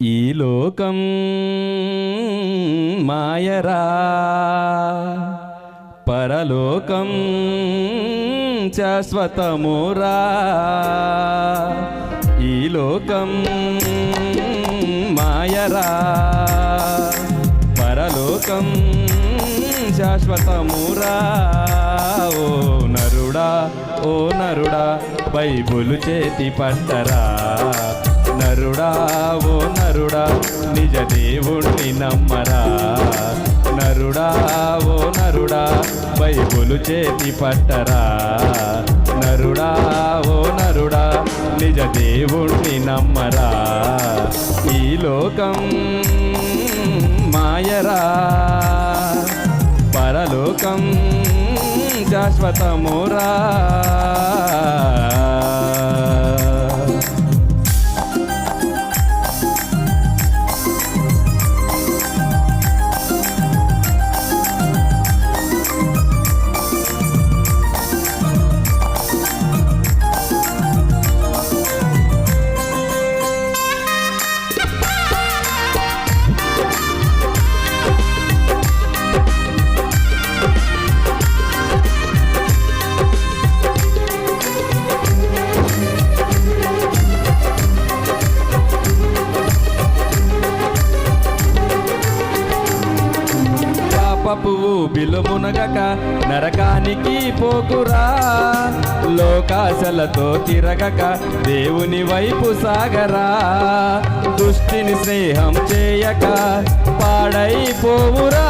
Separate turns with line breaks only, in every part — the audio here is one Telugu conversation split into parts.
ఈ లోకం మాయరా, పరలోకం శాశ్వతమురా. ఈ లోకం మాయరా, పరలోకం శాశ్వతమురా. ఓ నరుడా, ఓ నరుడా, బైబులు చేతి పట్టరా. నరుడా, ఓ నరుడా, నిజ దేవుణ్ణి నమ్మరా. నరుడా, ఓ నరుడా, బైబులు చేతి పట్టరా. నరుడా, ఓ నరుడా, నిజ దేవుణ్ణి నమ్మరా. ఈ లోకం మాయరా, పరలోకం శాశ్వతమురా. పాపపు బిలుమునగక నరకానికి పోకురా. లోకాశలతో తిరగక దేవుని వైపు సాగరా. దుష్టిని స్నేహం చేయక పాడైపోవురా.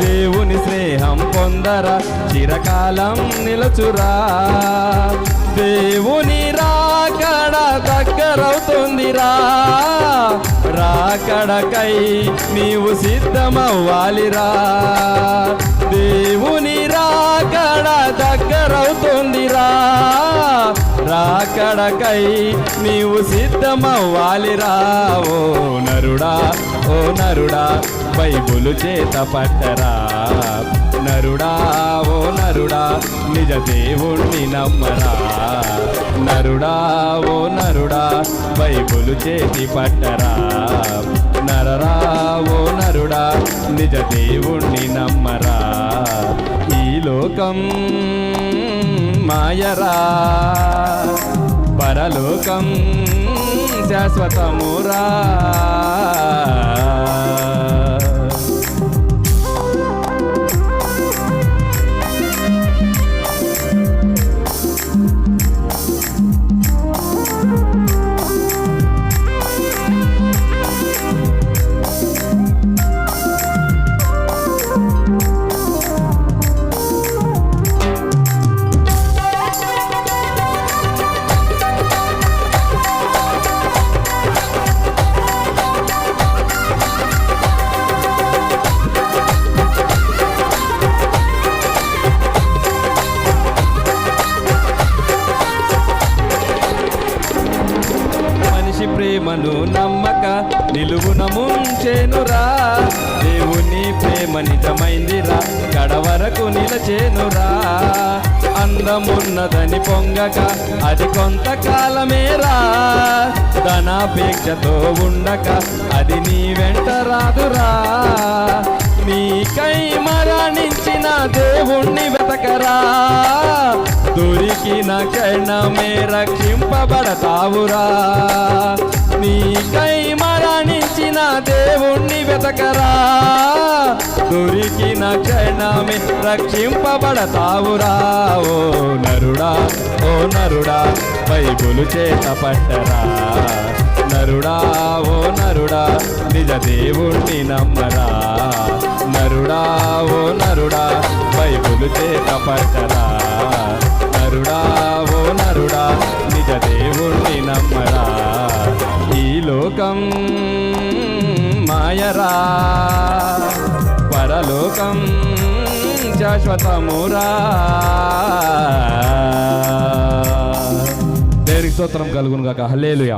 దేవుని స్నేహం పొందరా, చిరకాలం నిలచురా. దేవుని రాకడ దగ్గరవుతుందిరా. రాకడకై నీవు సిద్ధమవ్వాలిరా. దేవుని రాకడ దగ్గరవుతుందిరా. రాకడకై నీవు సిద్ధమవ్వాలిరా. ఓ నరుడా, ఓ నరుడా, బైబులు చేత పట్టరా. నరుడా, ఓ నరుడా, నిజ దేవుణ్ణి నమ్మరా. నరుడా, ఓ నరుడా, బైబులు చేతి పట్టరా. నరరా, ఓ నరుడా, నిజ దేవుణ్ణి నమ్మరా. ఈ లోకం మాయరా, పరలోకం శాశ్వతమురా. ప్రేమను నమ్మక నిలువున ముంచెనురా. దేవుని ప్రేమ నిజమైందిరా, కడవరకు నిలచేనురా. అందమున్నదని పొంగక అది కొంతకాలమేరా. ధనాపేక్షతో ఉండక అది నీ వెంట రాదురా. నీకై మరణించిన దేవుణ్ణి వెతకరా. దొరికిన క్షణమే రక్షింపబడతావురా. నీకై మరణించిన దేవుణ్ణి వెతకరా. దొరికిన క్షణమే రక్షింపబడతావురా. ఓ నరుడా, ఓ నరుడా, బైబులు చేత పట్టరా. నరుడా, ఓ నరుడా, నిజ దేవుణ్ణి నమ్మరా. నరుడా, ఓ నరుడా, బైబులు చేత పట్టరా. నరుడా, ఓ నరుడా, నిజ దేవుణ్ణి నమ్మరా. ఈ లోకం మాయరా, పరలోకం శాశ్వతమురా. దేవునికి స్తోత్రం కలుగును గాక. హల్లెలూయా.